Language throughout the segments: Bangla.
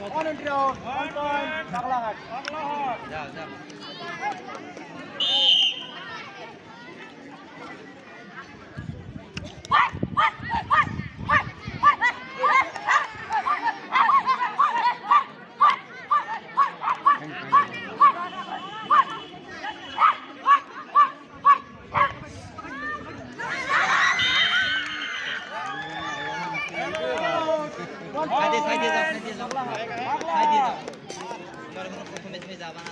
One entry out. 1 point. Baglaghat. যাও যাও সাইডে যাও সাইডে যাও তোমার কোনো প্রথমে তুমি যাবা না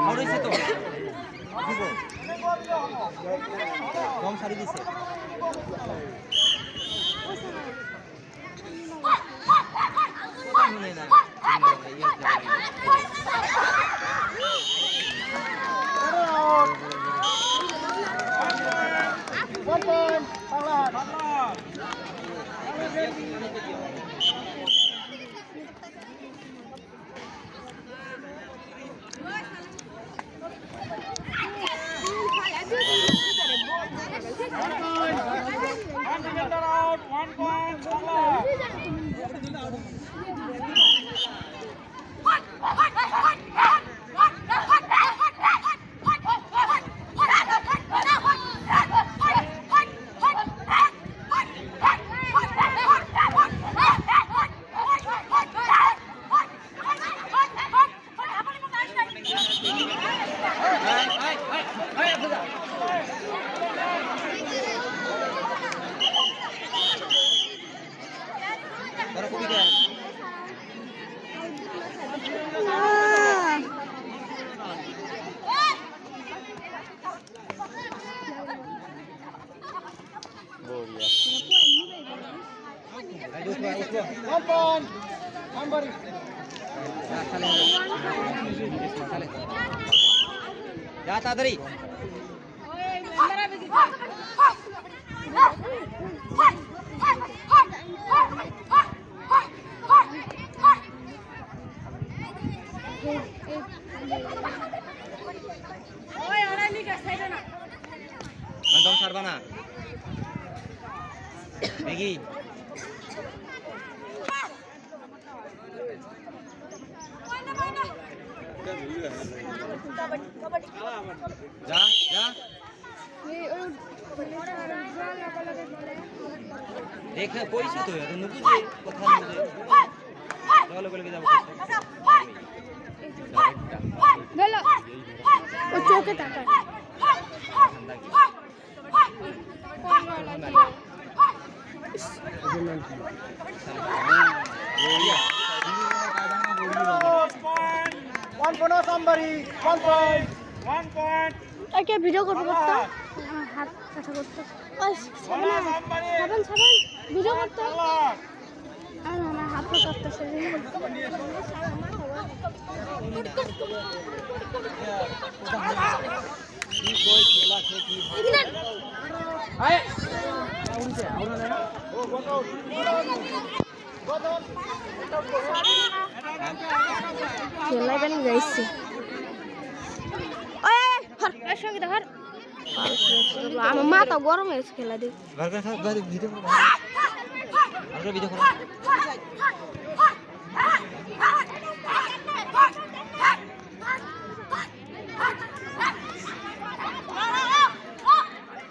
আউড়াইছে তো কম সারি দিছে One point. Baglaghat. One defender out. 1 point. Baglaghat. One point. Somebody. যা তাড়াতাড়ি একদম ছাড়বা না দেখি যা যা দেখে পরিচিত হয়ে নুকুজে কথা নুকুজে লগে লগে যাবো ও চোখে তাকায় One point. Somebody. 1 point. 1 point. ওকে ভিডিও করতে করতে হাত কাটা করতে ওই সাবান ভিডিও করতে আর আমার হাত কাটতে সেদিন খেলাবেন গাইছে সঙ্গে দেখার আমার মাথা গরম হয়েছে খেলা দেখ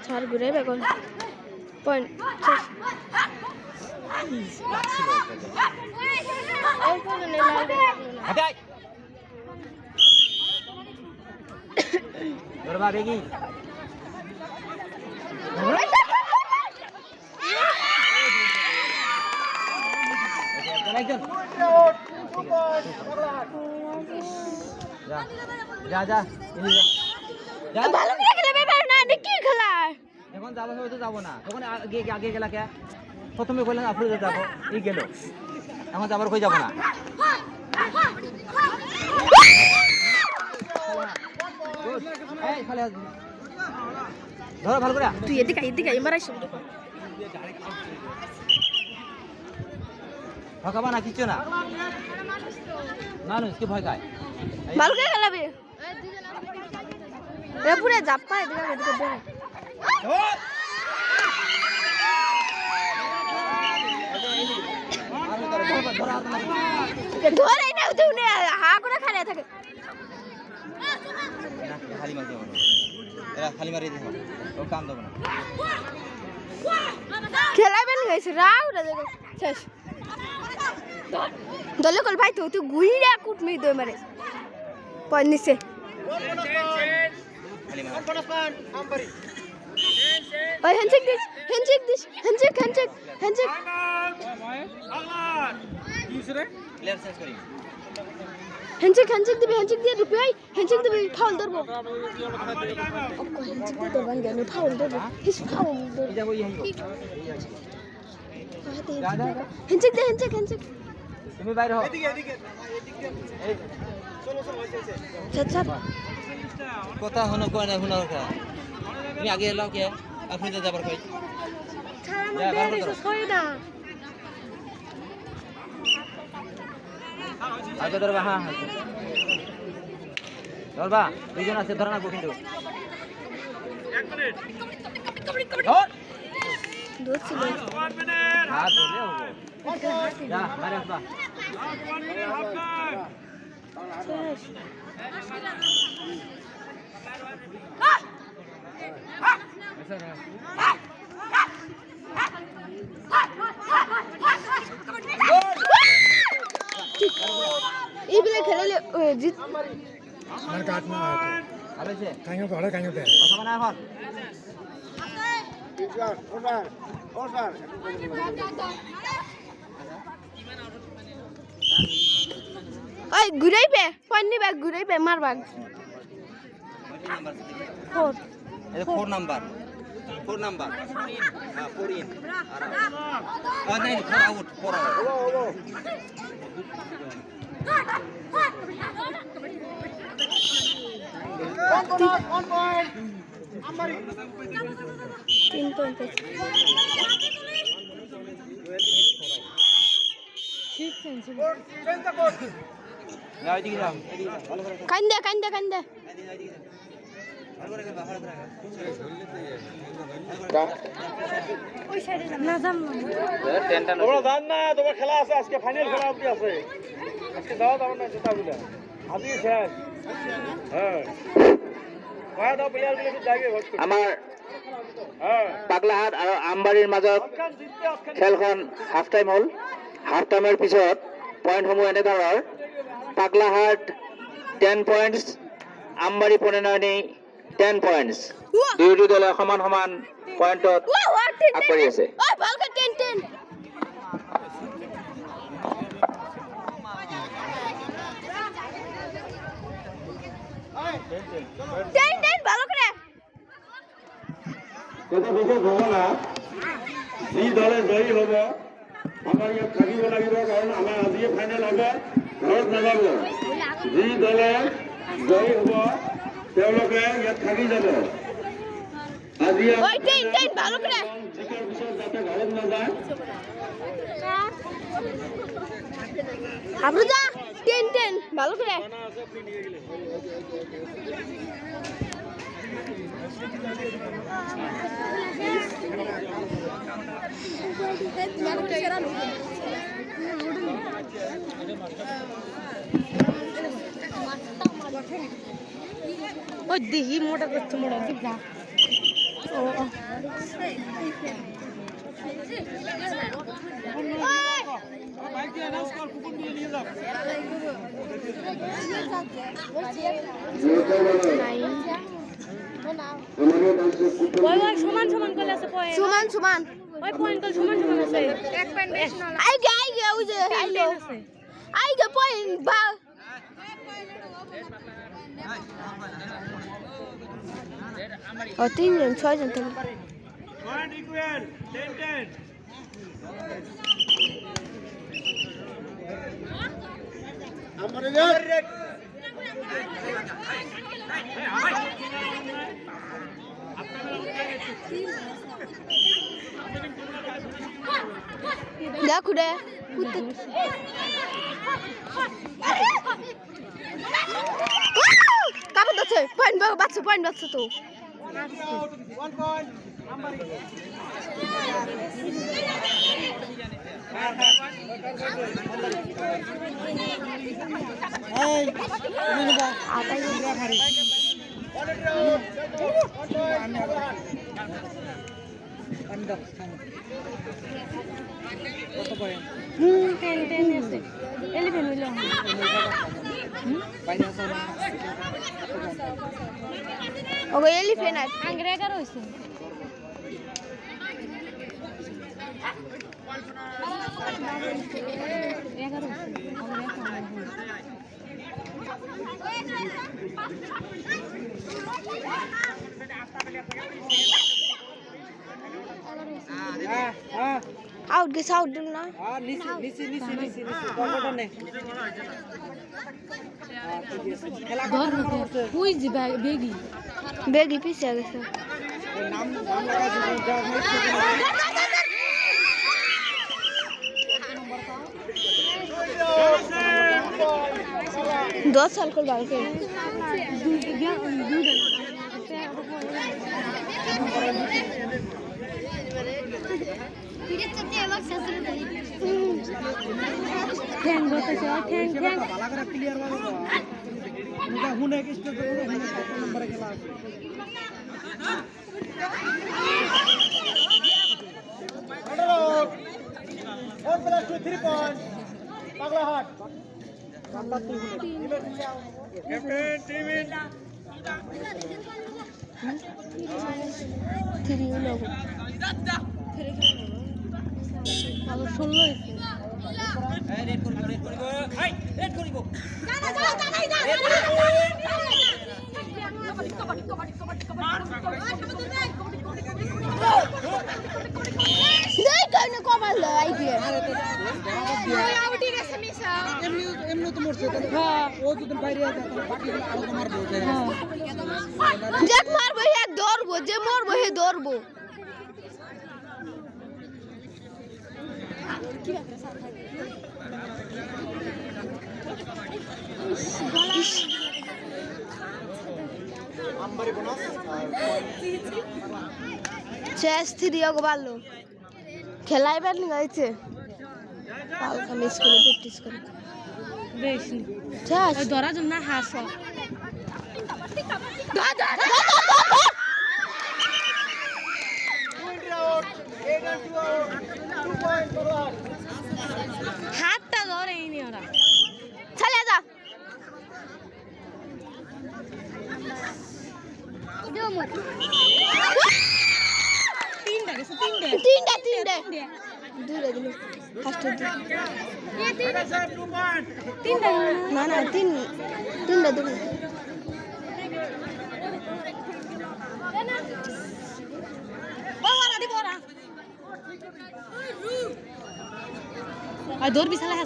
ছাড় ঘুরে বেগল পয়েন্ট বেগি যা যা ভালো করে খেলবে পারো না কি খেলা এখন যাবো হয়তো যাবো না তখন আগে আগে গেলা কে প্রথমে বললেন আফ্রিকা যাবো এই গেল এখন যাবার কই যাবো না এই খালি হাত ধরো ভালো করে তুই এদিকে এবার আইসো ঠকাবা না কিছু না মানুষ কি ভয় খায় ভালো করে খেলাবে এ পুরো জাপ্পা এদিকে দে ধরে না তুই হা করে খেলে থাকে খালি মার দেবো এরা খালি মারিয়ে দেবো ও কাম দেবো না খেলাবেন গেছে রাউটা দেখো শেষ দলে কল ভাই তুই গুইরা কুটমি দই মারে পয় নিচে খালি মার Bonusman, Ambari. ওই handshake this handshake player change করি হ্যান্ডশেক দিয়ে রূপে ভাই হ্যান্ডশেক দিবি ফাউল ধরবো হ্যান্ডশেক দিয়ে ধরবান গেল ফাউল ধরবো হিস ফাউল ধরবো এই যাবো এই হাইবো হ্যান্ডশেক তুমি বাইরে হও এদিকে এই চলো ছাড় কথা হনো কয় না হুনা কথা তুমি আগে এলাও কে আপনি তো যাবার কই ছাড় আমার বেরিয়ে সই না আগে ধরবা হ্যাঁ ধরবা দুইজন আছে ধরে না কিন্তু 1 মিনিট ধর দূর ছিল হাত ধরে হবো যা মারে আসবা এইগুলো খেলালে জিত আর কাটনা আছে ভালো আছে কাইও ধরে কাইও দে কথা বলা এখন ওসার ওই ঘুরাইবে পয়েন্ট নিবে ঘুরাইবে মারবা ফোর এটা 4 নাম্বার হ্যাঁ 4 ইন আর নাই 4 out 4 out One point. Ambari. 3 point Change the court. না এদিকে যাও ভালো করে কান্দে এদিকে ভালো করে ভালো করে ওই সাইডে না যাম টেনটা তোমরা জান না তোমার খেলা আছে আজকে ফাইনাল খেলা অবধি আছে আজকে দাও না জেতা গুলা আজকে শেষ হ্যাঁ কয় দাও প্লেয়ার গুলো একটু যাইবে ভক্ত আমাৰ হ্যাঁ পাগলাহাট আৰু আমবাৰীৰ মাজত অক্ষান জিততে অক্ষান খেলখন হাফ টাইম হ'ল হাফ টাইমৰ পিছত পইণ্টসমূহ এনেধৰণৰ পাগলাহাট 10 পইণ্টছ আমবাৰী পনেনয়নী 10 পইণ্টছ দুয়োটা দলে সমান সমান পইণ্টত আগবাঢ়ি আছে ওই ভালকে টেন ভালো করে কথা বিশেষ হ'ব না যি দলে জয়ী হ'ব আমাৰ ইয়াত থাকিব লাগিব কাৰণ আমাৰ আজিয়ে ফাইনেল হ'ব ঘৰত নাযাব যি দলে জয়ী হ'ব তেওঁলোকে ইয়াত থাকি যাব আজি ওই টেন ভালো করে জিকাৰ পিছত যাতে ঘৰত নাযায় হাবরুজা টেন ভালো করে ওই দিহি মোটা করতে মোটা যা ও বাইক দিয়ে অ্যানাউন্স কর কুকুর নিয়ে নিয়ে যাও সমান করলে আছে পয়েন্ট সমান ওই পয়েন্ট কল সমান আছে এক পয়েন্ট বেশি না আইগে ওই যে আইগে পয়েন্ট বা ও 3 জন 6 জন থেকে পয়েন্ট ইকুয়াল 10 আমারে দেখো রে কাপড় দিচ্ছে পয়েন্ট বাচ্চা তো ওকে এলিফেন্ট আর আংগ্রেগার হইছে আউট গেছে আউট দিল না বেগি পিছিয়ে গেছে दस साल को बाल के मारबो हे दौड़बो जे मरबो हे दौड़बो चेस 3 को बालो खेलाई बैठ नहीं गई थे पाल का मिस को प्रैक्टिस कर बेशनी चेस दौरा जो ना हासो हाथ दौड़ ही नहीं हो रहा चले जा दौड़ भी साला है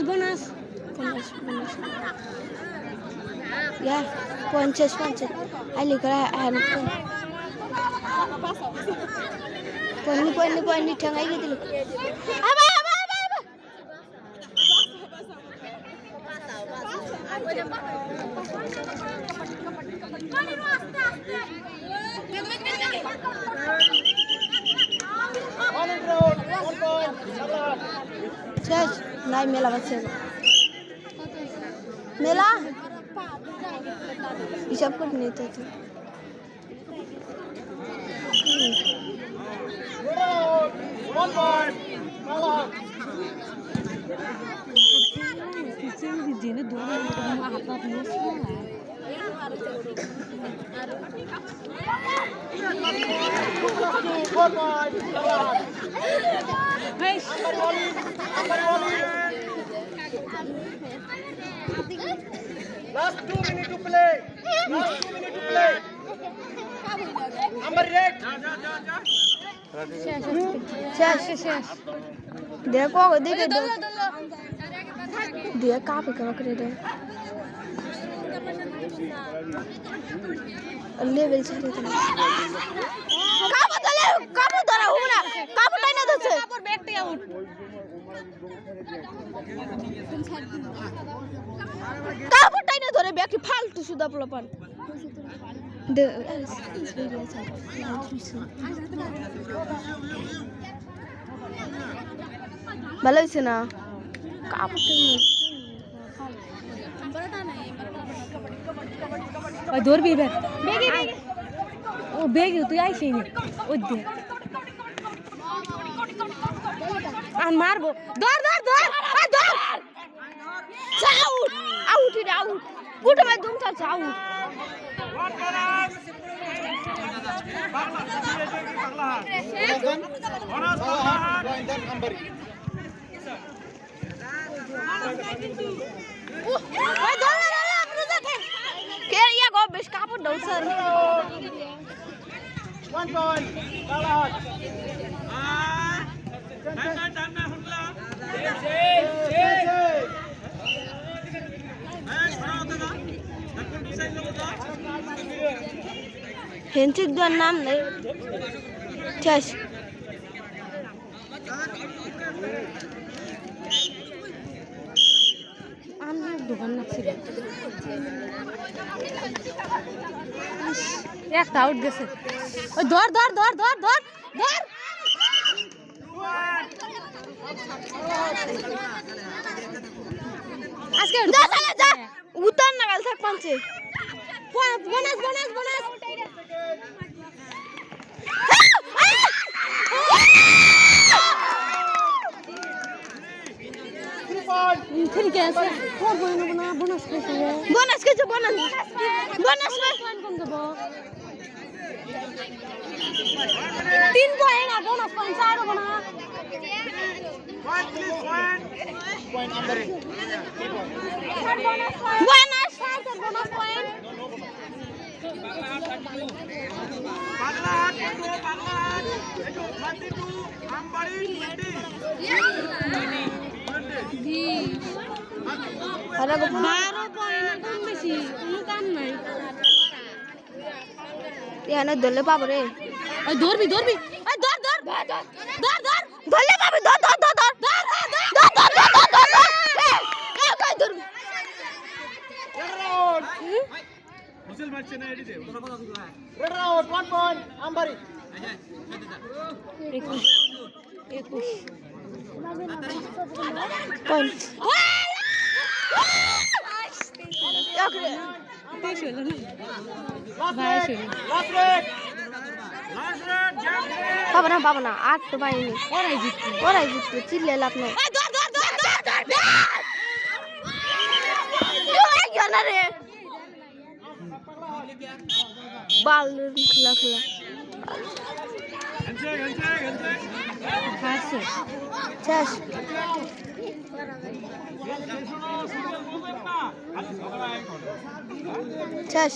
बोनस यार 50 आली करा पन्नी ठंगाई के दिल नहीं मेला बच्चे मेला ये सब कुछ नहीं था Last 2 minutes to play. Last 2 minutes to play. Number 8. শেষ দেখো দেখে দিয়ে কাপে কাপে করে দে লেভেল ছাড়ে তো কাপড় ধরা হবে না কাপড়টাই না ধরছে কাপড় ব্যাগটাই আউট কাপড়টাই না ধরে ব্যাগটি ফালতু সুদা পোলাপান ভালো হয়েছে না ধরবি ও বেগ তুই আইসি ওই দে আর মারবো ধর ধর ধর ধর আউট আউট রে আউট গুটো মে দুম চাল আউট কে ইয়া গো বেশ কাপড় দাও স্যার 1 point. Balahat. হেন্সিক দেওয়ার নাম নেই শেষ আমার দোকান লাগছিল একটা আউট গেছে ওই ধর ধর ধর ধর ধর ধর আজকে যা উত্তর না গেল থাক পাঁচে বোনাস বোনাস বোনাস ঠিক আছে বোনাস খেয়েছে বোনাস কিছু বোনাস বোনাস 3 পয়েন্ট আর বোনাস পয়েন্ট চার হবে না বোনাস বোনাস পয়েন্ট আরে গো 12 পয়েন্ট কম বেশি কোনো কাম নাই এখানে ধরলে পাবো রে ওই ধরবি ধরবি ওই ধর ধর ধর ধর ধর ধরলে পাবো ধর ধর ধর ধর ধর ধর ধর Whistle match na edit. Red round 1 point. Ambari. Point Last red. Last red. পাবো না আর তো পাইনি ওরাই জিতবে চিল্লে লাভ নাই রে বাল খেলা খেলা শেষ শেষ